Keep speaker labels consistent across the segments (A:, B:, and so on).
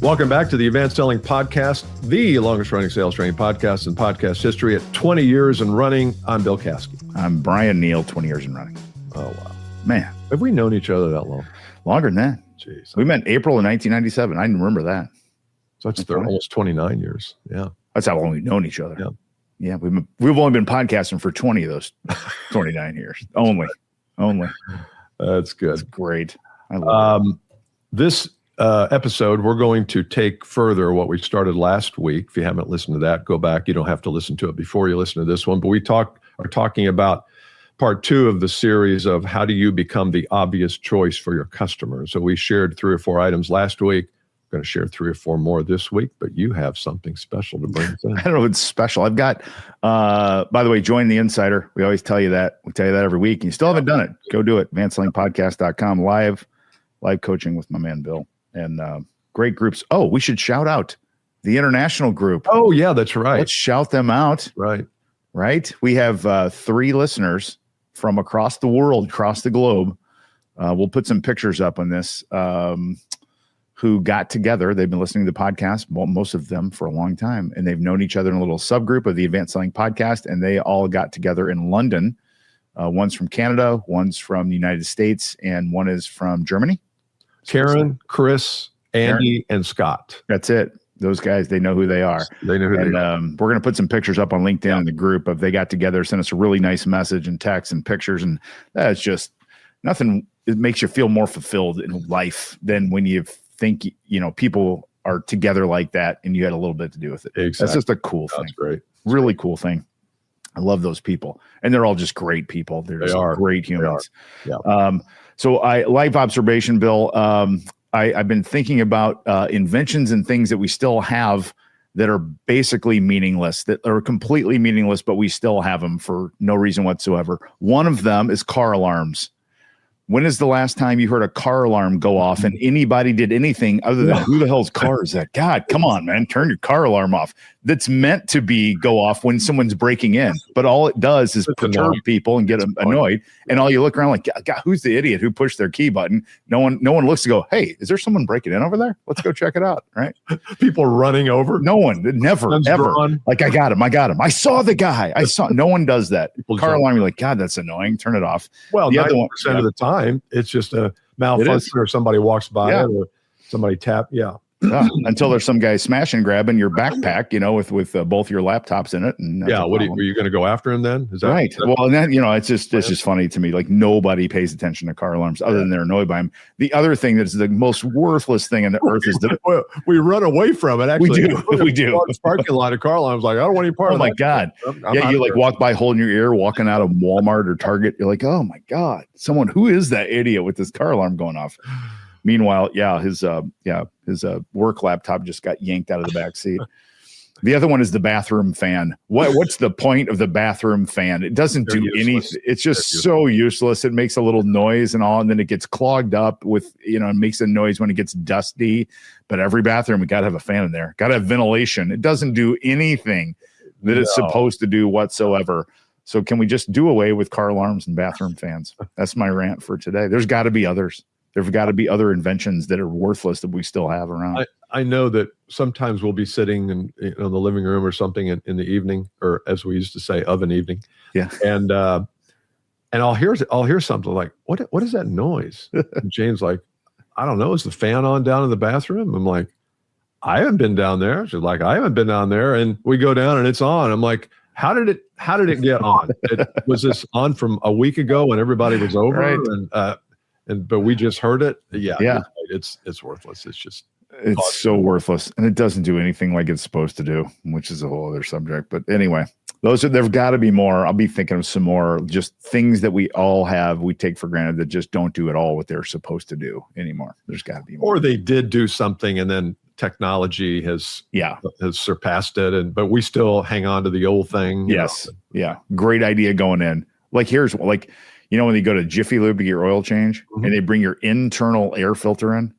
A: Welcome back to the Advanced Selling Podcast, the longest running sales training podcast in podcast history at 20 years and running. I'm Bill Caskey.
B: I'm Bryan Neale, 20 years and running.
A: Oh, wow.
B: Man.
A: Have we known each other that long?
B: Longer than that.
A: Jeez.
B: We met in April of 1997. I remember that.
A: So that's almost 29 years. Yeah.
B: That's how long we've known each other.
A: Yeah.
B: Yeah. We've only been podcasting for 20 of those 29 years. Only.
A: That's good.
B: That's great. I love it.
A: This episode, we're going to take further what we started last week. If you haven't listened to that, go back. You don't have to listen to it before you listen to this one. But we are talking about part 2 of the series of how do you become the obvious choice for your customers. So we shared 3 or 4 items last week. I'm going to share 3 or 4 more this week, but you have something special to bring us in.
B: I don't know if it's special. I've got, by the way, join the Insider. We always tell you that. We tell you that every week. And you still haven't done it. Go do it. AdvancedSellingPodcast.com. Live coaching with my man, Bill. And great groups. Oh, we should shout out the international group.
A: Oh, yeah, that's right.
B: Let's shout them out. Right. We have 3 listeners from across the world, across the globe. We'll put some pictures up on this, who got together. They've been listening to the podcast, most of them for a long time, and they've known each other in a little subgroup of the Advanced Selling Podcast, and they all got together in London. One's from Canada, one's from the United States, and one is from Germany.
A: Karen, Chris, Andy, and Scott.
B: That's it. Those guys, they know who they are.
A: They know who they are.
B: We're going to put some pictures up on LinkedIn in the group of they got together, sent us a really nice message and text and pictures. And that's just nothing. It makes you feel more fulfilled in life than when you think, people are together like that and you had a little bit to do with it.
A: Exactly.
B: That's just a cool thing.
A: That's great.
B: Really cool thing. I love those people. And they're all just great people. They're just great humans.
A: Yeah.
B: So live observation, Bill, I've been thinking about inventions and things that we still have that are basically meaningless, that are completely meaningless, but we still have them for no reason whatsoever. One of them is car alarms. When is the last time you heard a car alarm go off and anybody did anything other than who the hell's car is that? God, come on, man, turn your car alarm off. That's meant to go off when someone's breaking in. But all it does is perturb people and get them annoyed. And all you look around like, God, who's the idiot who pushed their key button? No one looks to go, hey, is there someone breaking in over there? Let's go check it out, right?
A: People running over.
B: No one, never, ever. Like, I got him. I saw the guy. No one does that. Car alarm, you're like, God, that's annoying. Turn it off.
A: Well, the other 1% of the time, it's just a malfunction or somebody walks by it or somebody tap. Yeah.
B: Until there's some guy smash and grabbing your backpack, with both your laptops in it. And
A: were you going to go after him then? Is that
B: right? Well, and then, it's just funny to me. Like nobody pays attention to car alarms other than they're annoyed by them. The other thing that's the most worthless thing on the earth is
A: we run away from it. Actually,
B: we do.
A: Parking lot of car alarms. Like, I don't want any part of that.
B: Oh my God. You like walk by holding your ear, walking out of Walmart or Target. You're like, oh my God, who is that idiot with this car alarm going off? Meanwhile, his work laptop just got yanked out of the back seat. The other one is the bathroom fan. What's the point of the bathroom fan? It doesn't do anything. It's just so useless. It makes a little noise and all, and then it gets clogged up with, it makes a noise when it gets dusty. But every bathroom, we got to have a fan in there. Got to have ventilation. It doesn't do anything that it's supposed to do whatsoever. So can we just do away with car alarms and bathroom fans? That's my rant for today. There's got to be others. There've got to be other inventions that are worthless that we still have around.
A: I know that sometimes we'll be sitting in the living room or something in the evening, or as we used to say, of an evening.
B: Yeah.
A: And I'll hear something like, what is that noise? And Jane's like, I don't know. Is the fan on down in the bathroom? I'm like, I haven't been down there. She's like, I haven't been down there. And we go down and it's on. I'm like, how did it get on? Was this on from a week ago when everybody was over? Right. But we just heard it. Yeah. It's worthless.
B: It's so worthless, and it doesn't do anything like it's supposed to do, which is a whole other subject. But anyway, there've got to be more. I'll be thinking of some more just things that we all have, we take for granted that just don't do at all what they're supposed to do anymore. There's got to be more.
A: Or they did do something and then technology has surpassed it, but we still hang on to the old thing.
B: Yes. Yeah. Great idea going in. Like when you go to Jiffy Lube to get your oil change and they bring your internal air filter in.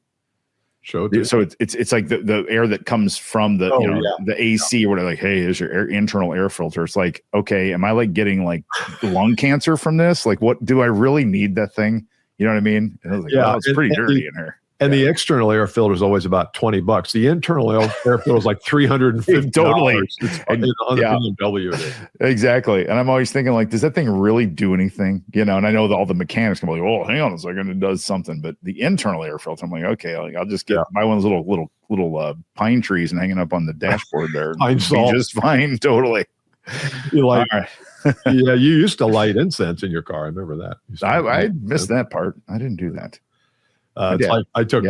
B: So it's like the air that comes from the AC or whatever. Like, hey, here's your internal air filter. It's like, okay, am I like getting like lung cancer from this? Like, what do I really need that thing? You know what I mean? And I was like, wow, it's pretty dirty in here.
A: And the external air filter is always about $20. The internal air filter is like $350.
B: Totally.
A: It's on the BMW.
B: Exactly. And I'm always thinking, like, does that thing really do anything? You know, and I know that all the mechanics can be like, oh, hang on a second, it does something. But the internal air filter, I'm like, okay, I'll just buy one of those little pine trees and hang it up on the dashboard there.
A: Pine salt.
B: Just fine. Totally.
A: You like, yeah, you used to light incense in your car. I remember that.
B: I missed that part. I didn't do that.
A: It's like I took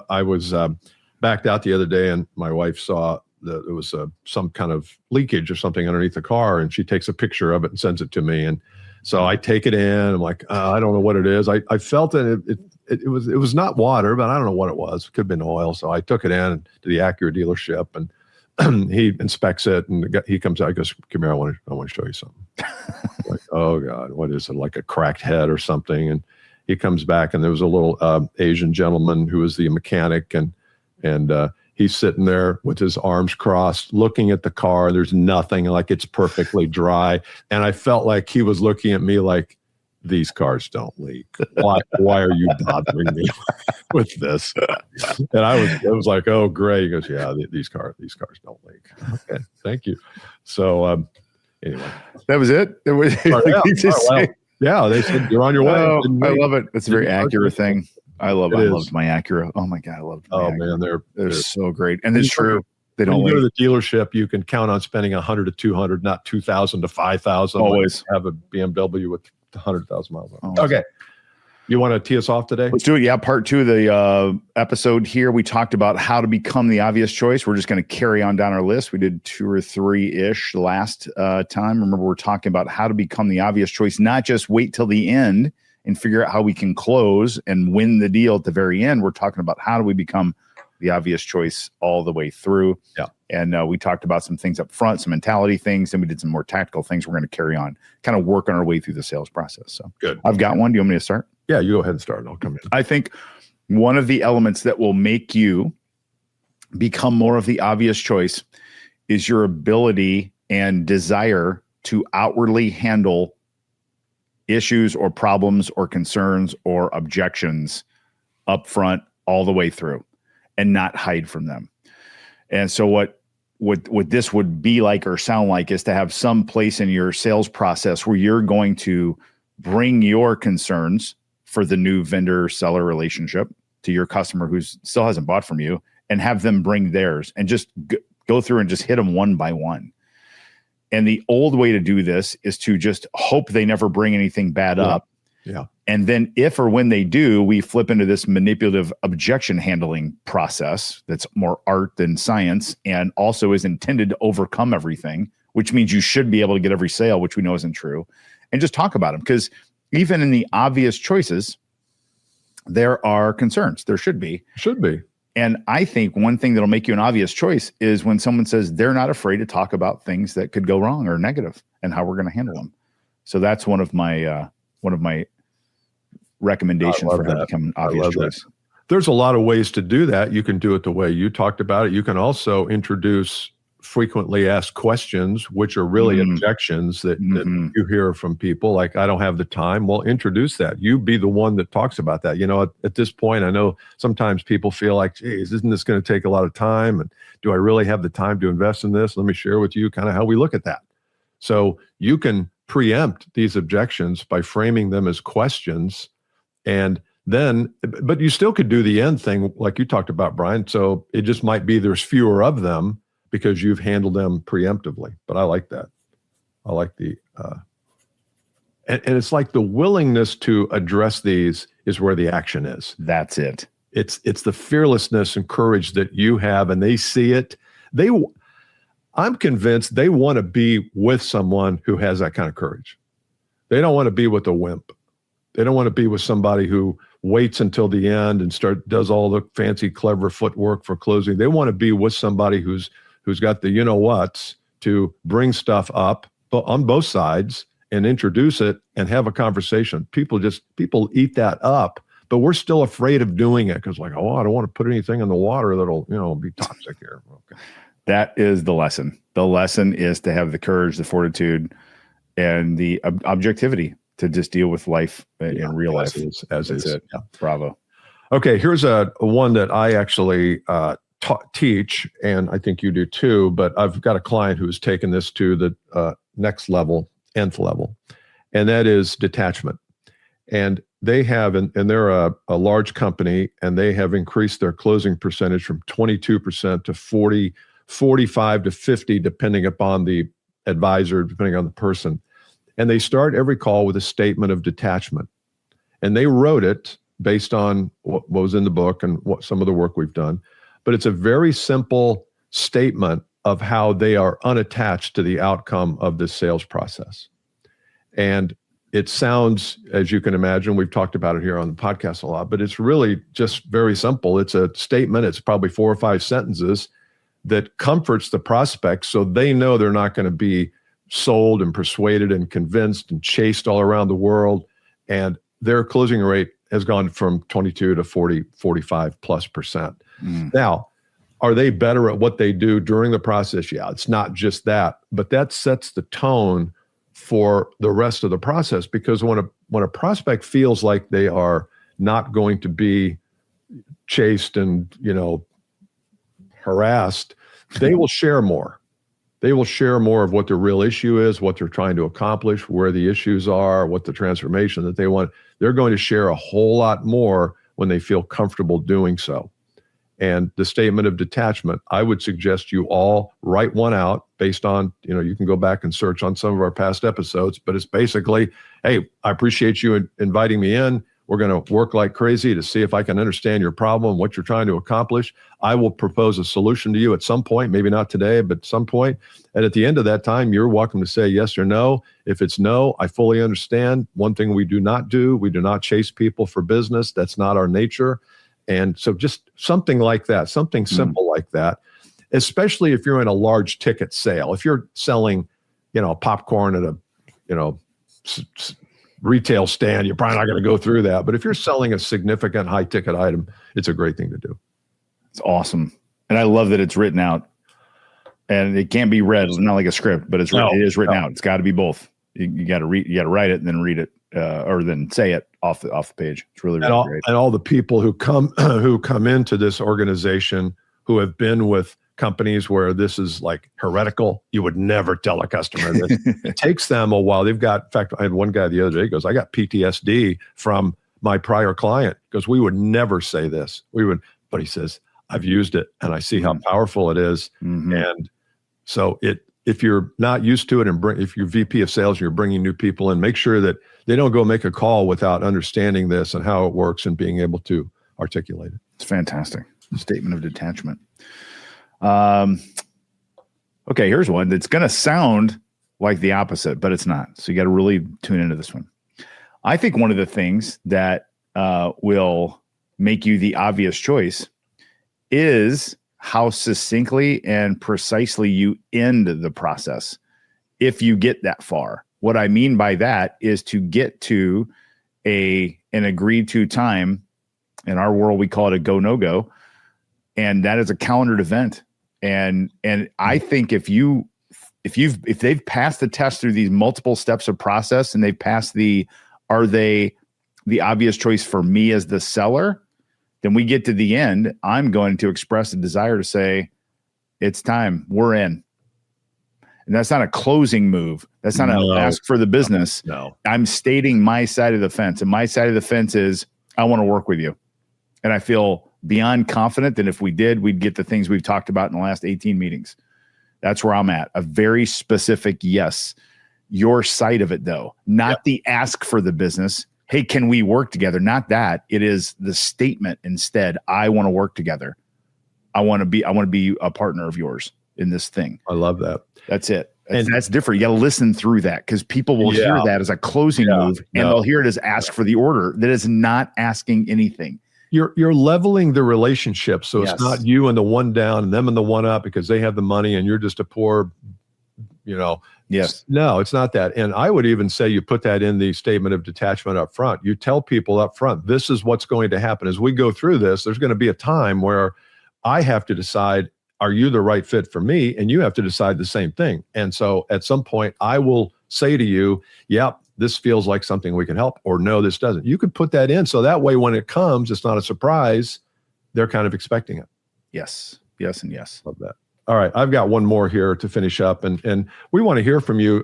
A: I was backed out the other day, and my wife saw that there was some kind of leakage or something underneath the car, and she takes a picture of it and sends it to me. And so I take it in. I'm like, I don't know what it is. I felt it was not water, but I don't know what it was. It could have been oil. So I took it in to the Acura dealership, and he inspects it, and he comes out. He goes, "Come here, I want to show you something." Like, oh God, what is it? Like a cracked head or something? And he comes back, and there was a little Asian gentleman who was the mechanic, and he's sitting there with his arms crossed, looking at the car. There's nothing, like it's perfectly dry, and I felt like he was looking at me like, these cars don't leak. Why are you bothering me with this? And it was like, oh great. He goes, yeah, these cars don't leak. Okay, thank you. So anyway,
B: that was it. It was.
A: Yeah, they said you're on your way.
B: Oh, I love it. It's a very Acura thing. I loved my Acura. Oh my God, I loved my Acura.
A: Man, they're
B: so great. And it's true. They don't
A: go to the dealership, you can count on spending $100 to $200, not $2,000 to $5,000.
B: Always
A: have a BMW with 100,000 miles on it. Okay. You want to tee us off today?
B: Let's do it. Yeah. Part 2 of the episode here, we talked about how to become the obvious choice. We're just going to carry on down our list. We did 2 or 3-ish last time. Remember, we're talking about how to become the obvious choice, not just wait till the end and figure out how we can close and win the deal at the very end. We're talking about how do we become the obvious choice all the way through.
A: Yeah.
B: And we talked about some things up front, some mentality things, and we did some more tactical things. We're going to carry on, kind of work on our way through the sales process. So
A: good.
B: I've got one. Do you want me to start?
A: Yeah, you go ahead and start, and I'll come in.
B: I think one of the elements that will make you become more of the obvious choice is your ability and desire to outwardly handle issues or problems or concerns or objections up front all the way through and not hide from them. And so what this would be like or sound like is to have some place in your sales process where you're going to bring your concerns for the new vendor-seller relationship to your customer who still hasn't bought from you, and have them bring theirs and just go through and just hit them one by one. And the old way to do this is to just hope they never bring anything bad up.
A: Yeah.
B: And then if or when they do, we flip into this manipulative objection handling process that's more art than science, and also is intended to overcome everything, which means you should be able to get every sale, which we know isn't true, and just talk about them. Because even in the obvious choices, there are concerns. There should be.
A: Should be.
B: And I think one thing that'll make you an obvious choice is when someone says they're not afraid to talk about things that could go wrong or negative and how we're going to handle them. So that's one of my recommendations for how to become an obvious choice.
A: That. There's a lot of ways to do that. You can do it the way you talked about it. You can also introduce frequently asked questions, which are really objections that you hear from people, like, I don't have the time. Well, introduce that. You be the one that talks about that. You know, at this point, I know sometimes people feel like, geez, isn't this going to take a lot of time? And do I really have the time to invest in this? Let me share with you kind of how we look at that. So you can preempt these objections by framing them as questions. And then, but you still could do the end thing like you talked about, Brian. So it just might be there's fewer of them because you've handled them preemptively. But I like that. I like the, and it's like the willingness to address these is where the action is.
B: That's it.
A: It's the fearlessness and courage that you have, and they see it. I'm convinced they want to be with someone who has that kind of courage. They don't want to be with a wimp. They don't want to be with somebody who waits until the end and does all the fancy, clever footwork for closing. They want to be with somebody who's got the you-know-whats to bring stuff up on both sides and introduce it and have a conversation. People eat that up, but we're still afraid of doing it because, like, oh, I don't want to put anything in the water that'll, be toxic here. Okay.
B: That is the lesson. The lesson is to have the courage, the fortitude, and the objectivity to just deal with life in real life.
A: As is.
B: It. Yeah. Bravo.
A: Okay, here's a one that I actually teach, and I think you do too, but I've got a client who's taken this to the next level, nth level, and that is detachment. And they have, and they're a large company, and they have increased their closing percentage from 22% to 40, 45 to 50, depending upon the advisor, depending on the person. And they start every call with a statement of detachment. And they wrote it based on what was in the book and what some of the work we've done. But it's a very simple statement of how they are unattached to the outcome of this sales process. And it sounds, as you can imagine, we've talked about it here on the podcast a lot, but it's really just very simple. It's a statement. It's probably 4 or 5 sentences that comforts the prospect so they know they're not going to be sold and persuaded and convinced and chased all around the world. And their closing rate has gone from 22 to 40, 45 plus percent. Now, are they better at what they do during the process? Yeah, it's not just that, but that sets the tone for the rest of the process, because when a prospect feels like they are not going to be chased and, harassed, they will share more. They will share more of what the real issue is, what they're trying to accomplish, where the issues are, what the transformation that they want. They're going to share a whole lot more when they feel comfortable doing so. And the statement of detachment, I would suggest you all write one out based on, you can go back and search on some of our past episodes, but it's basically, hey, I appreciate you inviting me in. We're going to work like crazy to see if I can understand your problem, what you're trying to accomplish. I will propose a solution to you at some point, maybe not today, but some point. And at the end of that time, you're welcome to say yes or no. If it's no, I fully understand. One thing we do not chase people for business. That's not our nature. And so just something like that, something simple like that, especially if you're in a large ticket sale. If you're selling, popcorn at a, retail stand, you're probably not going to go through that. But if you're selling a significant high ticket item, it's a great thing to do.
B: It's awesome. And I love that it's written out, and it can't be read. It's not like a script, but it is written out. It's got to be both. You got to read, you got to write it and then read it, or then say it off the page. It's really, really great.
A: And all the people who come into this organization who have been with companies where this is like heretical, you would never tell a customer this. It takes them a while. In fact, I had one guy the other day goes, I got PTSD from my prior client because we would never say this. But he says, I've used it and I see how powerful it is. And so if you're not used to it, and if you're VP of sales and you're bringing new people in, make sure that they don't go make a call without understanding this and how it works and being able to articulate it.
B: It's fantastic. Statement of detachment. Okay, here's one that's going to sound like the opposite, but it's not. So you got to really tune into this one. I think one of the things that will make you the obvious choice is how succinctly and precisely you end the process if you get that far. What I mean by that is to get to an agreed to time. In our world, we call it a go, no go. And that is a calendared event. And I think if they've passed the test through these multiple steps of process and they've passed are they the obvious choice for me as the seller, then we get to the end. I'm going to express a desire to say, it's time, we're in. And that's not a closing move. That's not an ask for the business.
A: No.
B: I'm stating my side of the fence. And my side of the fence is, I want to work with you. And I feel beyond confident that if we did, we'd get the things we've talked about in the last 18 meetings. That's where I'm at. A very specific yes. Your side of it, though, not the ask for the business. Hey, can we work together? Not that. It is the statement instead. I want to work together. I want to be a partner of yours in this thing.
A: I love that.
B: That's it. And that's different. You got to listen through that because people will hear that as a closing move and they'll hear it as ask for the order. That is not asking anything.
A: You're leveling the relationship. So it's not you and the one down and them and the one up because they have the money and you're just a poor,
B: Yes.
A: No, it's not that. And I would even say you put that in the statement of detachment up front. You tell people up front, this is what's going to happen. As we go through this, there's going to be a time where I have to decide, are you the right fit for me? And you have to decide the same thing. And so at some point I will say to you, yep, this feels like something we can help, or no, this doesn't. You could put that in. So that way, when it comes, it's not a surprise. They're kind of expecting it.
B: Yes. Yes. And yes.
A: Love that. All right. I've got one more here to finish up, and we want to hear from you.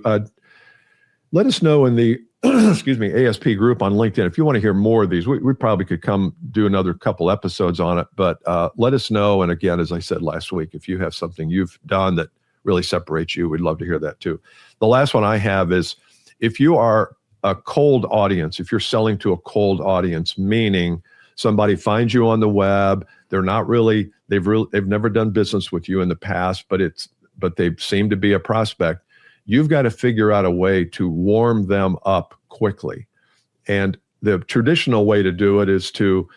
A: Let us know in the excuse me, ASP group on LinkedIn. If you want to hear more of these, we probably could come do another couple episodes on it, but let us know. And again, as I said last week, if you have something you've done that really separates you, we'd love to hear that too. The last one I have is, if you are a cold audience, if you're selling to a cold audience, meaning somebody finds you on the web, they're not really, they've never done business with you in the past, but they seem to be a prospect. You've got to figure out a way to warm them up quickly. And the traditional way to do it is to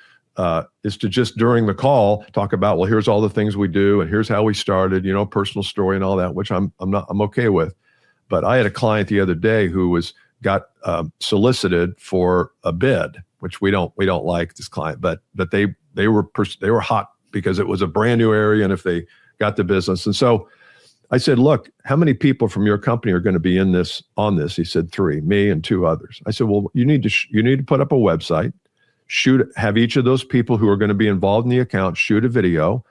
A: just during the call talk about, well, here's all the things we do and here's how we started, personal story and all that, which I'm okay with. But I had a client the other day who got solicited for a bid, which we don't like this client, but they were hot because it was a brand new area, and if they got the business. And so I said, look, how many people from your company are going to be on this? He said 3, me and 2 others. I said, well, you need to put up a website, have each of those people who are going to be involved in the account shoot a video,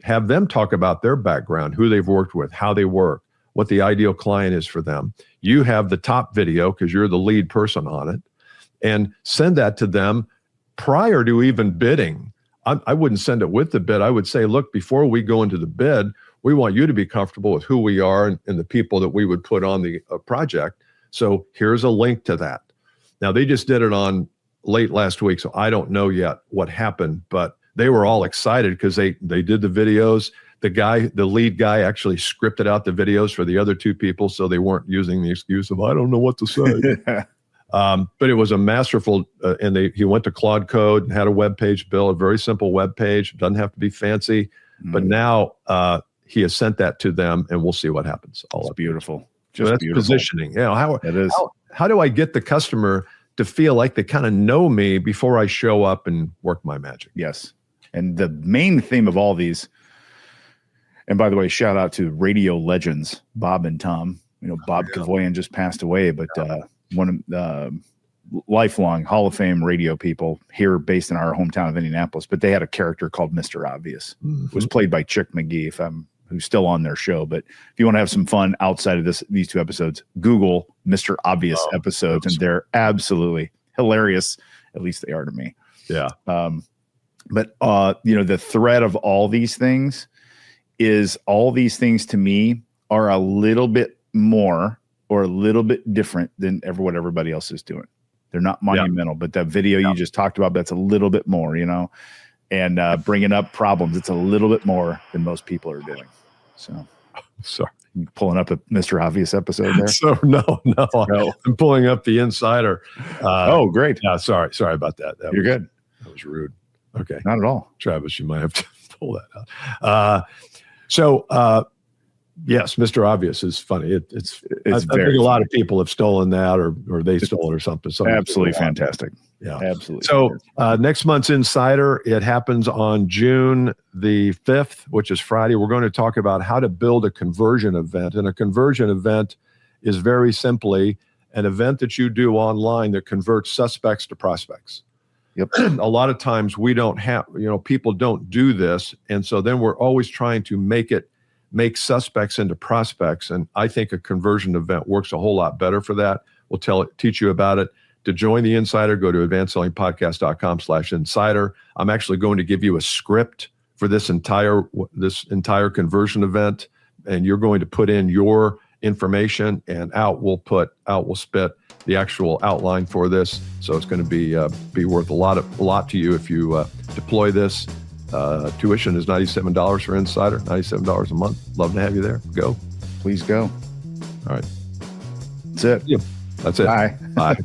A: have them talk about their background, who they've worked with, how they work, what the ideal client is for them. You have the top video because you're the lead person on it, and send that to them prior to even bidding. I wouldn't send it with the bid. I would say, look, before we go into the bid, we want you to be comfortable with who we are and the people that we would put on the project. So here's a link to that. Now, they just did it on late last week, so I don't know yet what happened, but they were all excited because they did the videos. The lead guy actually scripted out the videos for the other 2 people, so they weren't using the excuse of, I don't know what to say. But it was a masterful, and he went to Claude Code and had a web page built, a very simple web page. Doesn't have to be fancy, but now he has sent that to them, and we'll see what happens.
B: It's beautiful.
A: Just so that's beautiful. Positioning. How do I get the customer to feel like they kind of know me before I show up and work my magic?
B: Yes. And the main theme of all these, and by the way, shout out to radio legends, Bob and Tom. Bob Kavoyan just passed away, but one of the lifelong Hall of Fame radio people here based in our hometown of Indianapolis, but they had a character called Mr. Obvious. It was played by Chick McGee, who's still on their show. But if you want to have some fun outside of these 2 episodes, Google Mr. Obvious episodes, and they're absolutely hilarious. At least they are to me.
A: Yeah.
B: But the thread of all these things is, all these things to me are a little bit more or a little bit different than what everybody else is doing. They're not monumental, but that video you just talked about, that's a little bit more, and bringing up problems, it's a little bit more than most people are doing. So,
A: sorry,
B: you pulling up a Mr. Obvious episode there.
A: So no, I'm pulling up the Insider.
B: Oh, great.
A: Yeah, sorry about that.
B: You're good.
A: That was rude. Okay,
B: not at all,
A: Travis. You might have to pull that out. Yes, Mr. Obvious is funny. I think a lot of people have stolen that, or they stole it or something.
B: Absolutely fantastic.
A: Yeah,
B: absolutely.
A: So next month's Insider, it happens on June the 5th, which is Friday. We're going to talk about how to build a conversion event. And a conversion event is very simply an event that you do online that converts suspects to prospects.
B: Yep.
A: A lot of times we don't have, people don't do this. And so then we're always trying to make suspects into prospects. And I think a conversion event works a whole lot better for that. We'll teach you about it. To join the Insider, go to advancedsellingpodcast.com/insider. I'm actually going to give you a script for this entire conversion event, and you're going to put in your information, and out will spit the actual outline for this. So it's going to be worth a lot to you if you deploy this. Tuition is $97 for Insider, $97 a month. Love to have you there. Go.
B: Please go.
A: All right.
B: That's it.
A: Yeah, that's it.
B: Bye.
A: Bye.